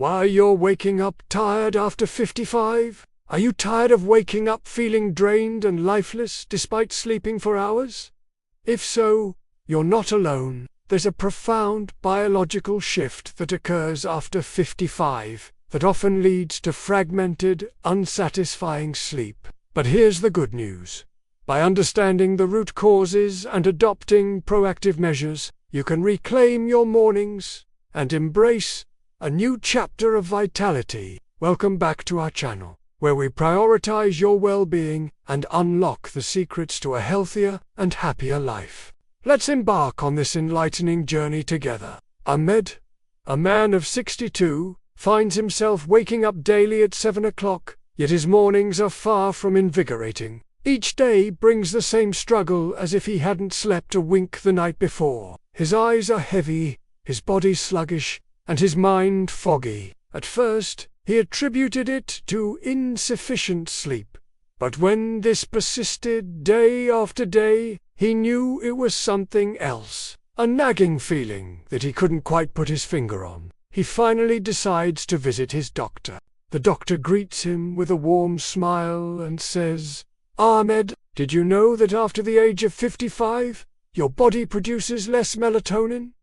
Why you're waking up tired after 55? Are you tired of waking up feeling drained and lifeless despite sleeping for hours? If so, you're not alone. There's a profound biological shift that occurs after 55 that often leads to fragmented, unsatisfying sleep. But here's the good news. By understanding the root causes and adopting proactive measures, you can reclaim your mornings and embrace a new chapter of vitality. Welcome back to our channel, where we prioritize your well-being and unlock the secrets to a healthier and happier life. Let's embark on this enlightening journey together. Ahmed, a man of 62, finds himself waking up daily at 7 o'clock, yet his mornings are far from invigorating. Each day brings the same struggle as if he hadn't slept a wink the night before. His eyes are heavy, his body sluggish, and his mind foggy. At first, he attributed it to insufficient sleep. But when this persisted day after day, he knew it was something else. A nagging feeling that he couldn't quite put his finger on. He finally decides to visit his doctor. The doctor greets him with a warm smile and says, "Ahmed, did you know that after the age of 55, your body produces less melatonin?"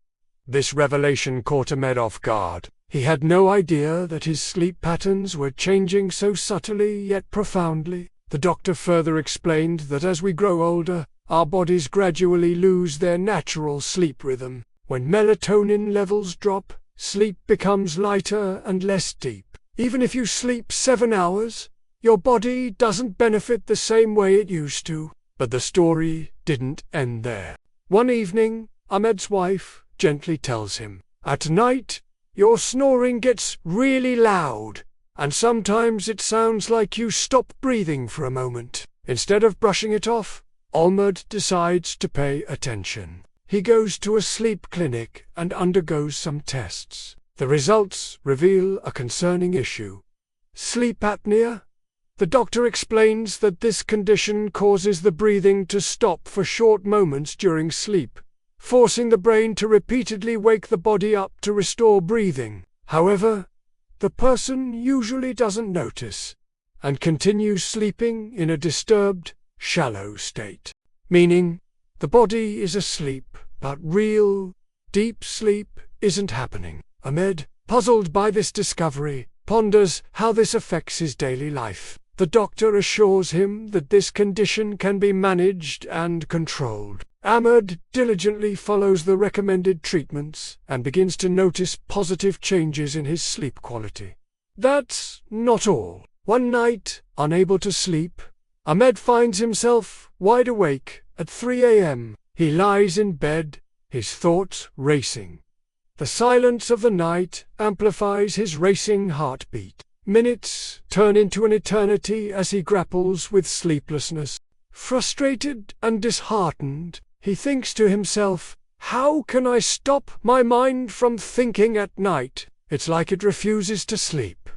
This revelation caught Ahmed off guard. He had no idea that his sleep patterns were changing so subtly yet profoundly. The doctor further explained that as we grow older, our bodies gradually lose their natural sleep rhythm. When melatonin levels drop, sleep becomes lighter and less deep. Even if you sleep 7 hours, your body doesn't benefit the same way it used to. But the story didn't end there. One evening, Ahmed's wife gently tells him, "At night, your snoring gets really loud, and sometimes it sounds like you stop breathing for a moment." Instead of brushing it off, Ahmed decides to pay attention. He goes to a sleep clinic and undergoes some tests. The results reveal a concerning issue. Sleep apnea? The doctor explains that this condition causes the breathing to stop for short moments during sleep, forcing the brain to repeatedly wake the body up to restore breathing. However, the person usually doesn't notice and continues sleeping in a disturbed, shallow state. Meaning, the body is asleep, but real, deep sleep isn't happening. Ahmed, puzzled by this discovery, ponders how this affects his daily life. The doctor assures him that this condition can be managed and controlled. Ahmed diligently follows the recommended treatments and begins to notice positive changes in his sleep quality. That's not all. One night, unable to sleep, Ahmed finds himself wide awake at 3 a.m. He lies in bed, his thoughts racing. The silence of the night amplifies his racing heartbeat. Minutes turn into an eternity as he grapples with sleeplessness. Frustrated and disheartened, he thinks to himself, "How can I stop my mind from thinking at night? It's like it refuses to sleep."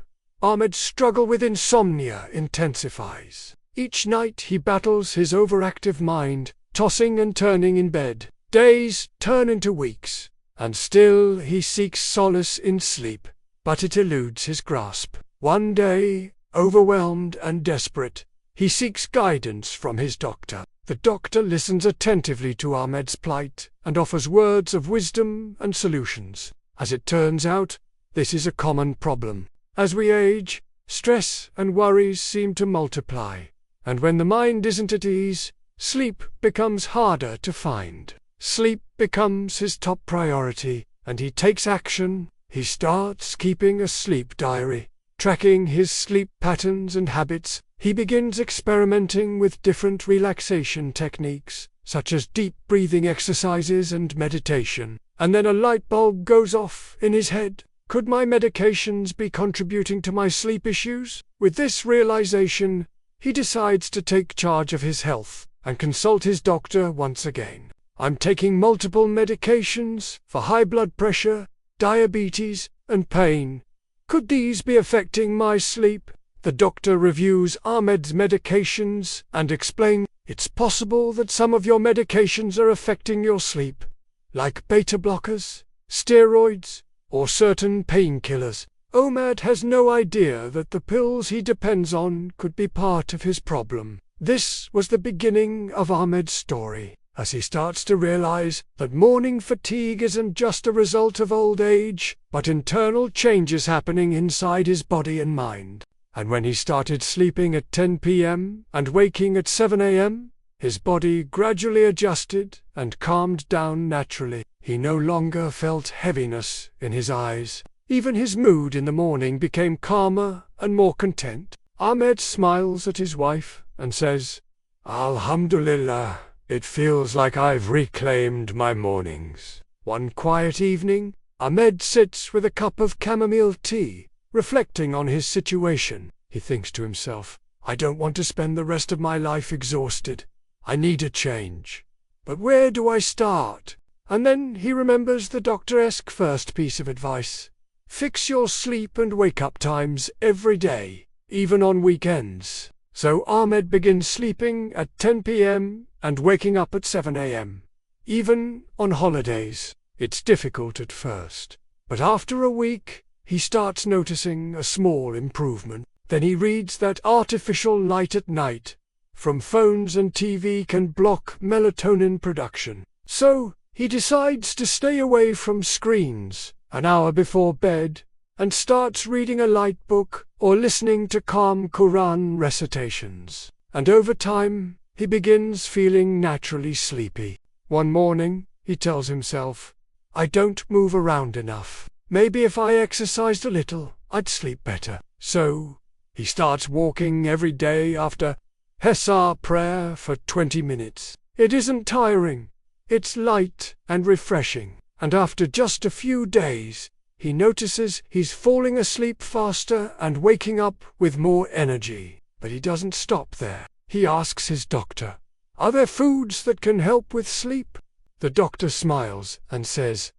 Ahmed's struggle with insomnia intensifies. Each night he battles his overactive mind, tossing and turning in bed. Days turn into weeks, and still he seeks solace in sleep, but it eludes his grasp. One day, overwhelmed and desperate, he seeks guidance from his doctor. The doctor listens attentively to Ahmed's plight and offers words of wisdom and solutions. As it turns out, this is a common problem. As we age, stress and worries seem to multiply, and when the mind isn't at ease, sleep becomes harder to find. Sleep becomes his top priority, and he takes action. He starts keeping a sleep diary, tracking his sleep patterns and habits. He begins experimenting with different relaxation techniques, such as deep breathing exercises and meditation. And then a light bulb goes off in his head. Could my medications be contributing to my sleep issues? With this realization, he decides to take charge of his health and consult his doctor once again. "I'm taking multiple medications for high blood pressure, diabetes, and pain. Could these be affecting my sleep?" The doctor reviews Ahmed's medications and explains, "It's possible that some of your medications are affecting your sleep, like beta blockers, steroids, or certain painkillers. Ahmed has no idea that the pills he depends on could be part of his problem. This was the beginning of Ahmed's story, as he starts to realize that morning fatigue isn't just a result of old age, but internal changes happening inside his body and mind. And when he started sleeping at 10 p.m. and waking at 7 a.m., his body gradually adjusted and calmed down naturally. He no longer felt heaviness in his eyes. Even his mood in the morning became calmer and more content. Ahmed smiles at his wife and says, "Alhamdulillah, it feels like I've reclaimed my mornings." One quiet evening, Ahmed sits with a cup of chamomile tea, reflecting on his situation. He thinks to himself, "I don't want to spend the rest of my life exhausted. I need a change. But where do I start?" And then he remembers the doctor-esque first piece of advice. Fix your sleep and wake-up times every day, even on weekends. So Ahmed begins sleeping at 10 p.m. and waking up at 7 a.m. Even on holidays. It's difficult at first, but after a week, he starts noticing a small improvement. Then he reads that artificial light at night from phones and TV can block melatonin production. So he decides to stay away from screens an hour before bed and starts reading a light book or listening to calm Quran recitations. And over time, he begins feeling naturally sleepy. One morning, he tells himself, "I don't move around enough. Maybe if I exercised a little, I'd sleep better." So he starts walking every day after Hesar prayer for 20 minutes. It isn't tiring. It's light and refreshing. And after just a few days, he notices he's falling asleep faster and waking up with more energy. But he doesn't stop there. He asks his doctor, "Are there foods that can help with sleep?" The doctor smiles and says,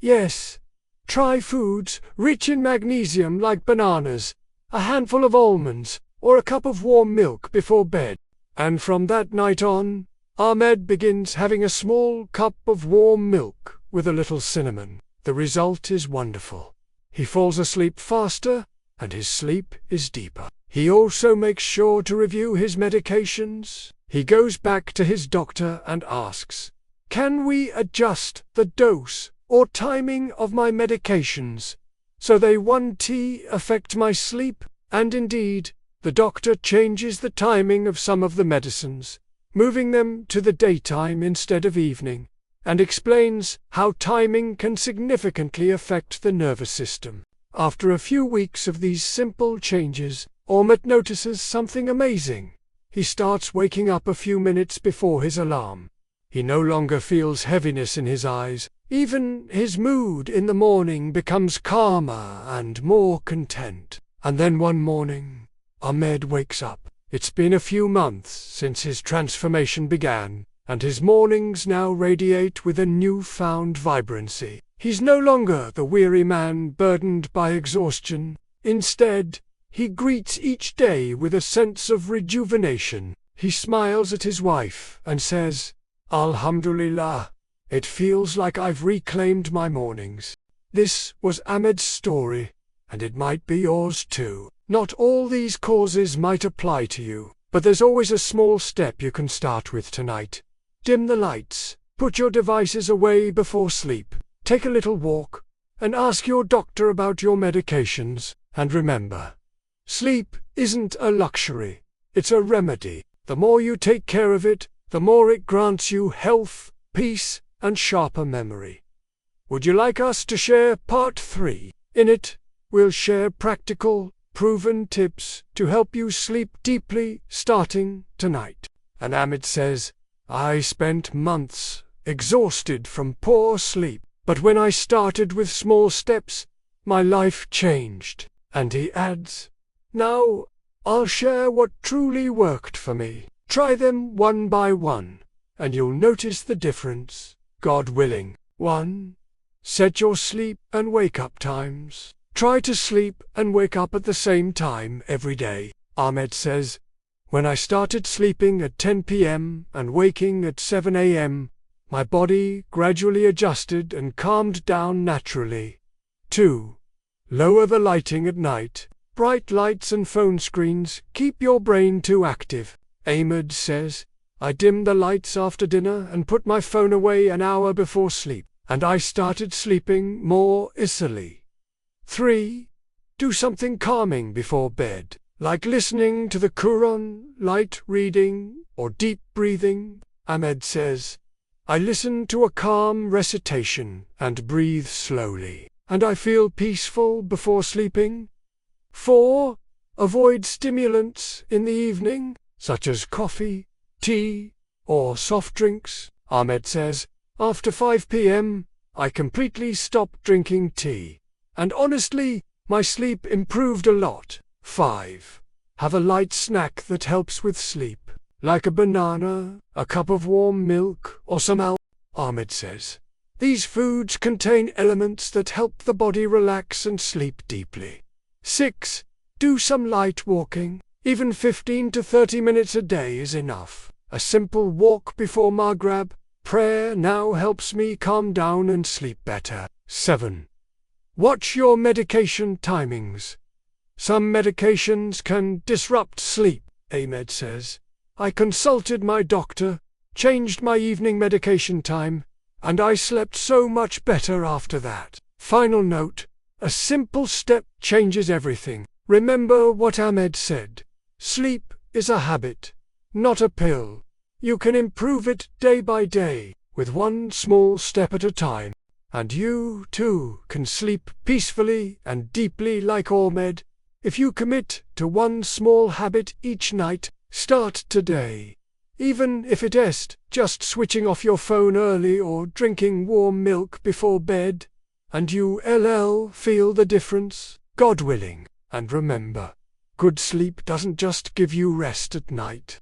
"Yes. Try foods rich in magnesium like bananas, a handful of almonds, or a cup of warm milk before bed." And from that night on, Ahmed begins having a small cup of warm milk with a little cinnamon. The result is wonderful. He falls asleep faster, and his sleep is deeper. He also makes sure to review his medications. He goes back to his doctor and asks, "Can we adjust the dose or timing of my medications so they won't affect my sleep?" And indeed, the doctor changes the timing of some of the medicines, moving them to the daytime instead of evening, and explains how timing can significantly affect the nervous system. After a few weeks of these simple changes, Ahmed notices something amazing. He starts waking up a few minutes before his alarm. He no longer feels heaviness in his eyes. Even his mood in the morning becomes calmer and more content. And then one morning, Ahmed wakes up. It's been a few months since his transformation began, and his mornings now radiate with a newfound vibrancy. He's no longer the weary man burdened by exhaustion. Instead, he greets each day with a sense of rejuvenation. He smiles at his wife and says, "Alhamdulillah, it feels like I've reclaimed my mornings." This was Ahmed's story, and it might be yours too. Not all these causes might apply to you, but there's always a small step you can start with tonight. Dim the lights, put your devices away before sleep, take a little walk, and ask your doctor about your medications. And remember, sleep isn't a luxury, it's a remedy. The more you take care of it, the more it grants you health, peace, and sharper memory. Would you like us to share part 3? In it, we'll share practical, proven tips to help you sleep deeply starting tonight. And Ahmed says, "I spent months exhausted from poor sleep, but when I started with small steps, my life changed." And he adds, "Now, I'll share what truly worked for me. Try them one by one, and you'll notice the difference, God willing." 1. Set your sleep and wake-up times. Try to sleep and wake up at the same time every day. Ahmed says, "When I started sleeping at 10 p.m. and waking at 7 a.m., my body gradually adjusted and calmed down naturally." 2. Lower the lighting at night. Bright lights and phone screens keep your brain too active. Ahmed says, I dimmed the lights after dinner and put my phone away an hour before sleep, and I started sleeping more easily. 3. Do something calming before bed, like listening to the Quran, light reading, or deep breathing. Ahmed says, I listen to a calm recitation and breathe slowly, and I feel peaceful before sleeping. 4. Avoid stimulants in the evening, such as coffee, tea, or soft drinks. Ahmed says, after 5 p.m., I completely stopped drinking tea, and honestly, my sleep improved a lot. 5. Have a light snack that helps with sleep, like a banana, a cup of warm milk, or some almond. Ahmed says, these foods contain elements that help the body relax and sleep deeply. 6. Do some light walking. Even 15 to 30 minutes a day is enough. A simple walk before Maghrib prayer now helps me calm down and sleep better. 7. Watch your medication timings. Some medications can disrupt sleep, Ahmed says. I consulted my doctor, changed my evening medication time, and I slept so much better after that. Final note, a simple step changes everything. Remember what Ahmed said. Sleep is a habit, not a pill. You can improve it day by day, with one small step at a time. And you, too, can sleep peacefully and deeply like Ahmed. If you commit to one small habit each night, start today. Even if it is just switching off your phone early or drinking warm milk before bed, and you'll feel the difference, God willing. And remember, good sleep doesn't just give you rest at night.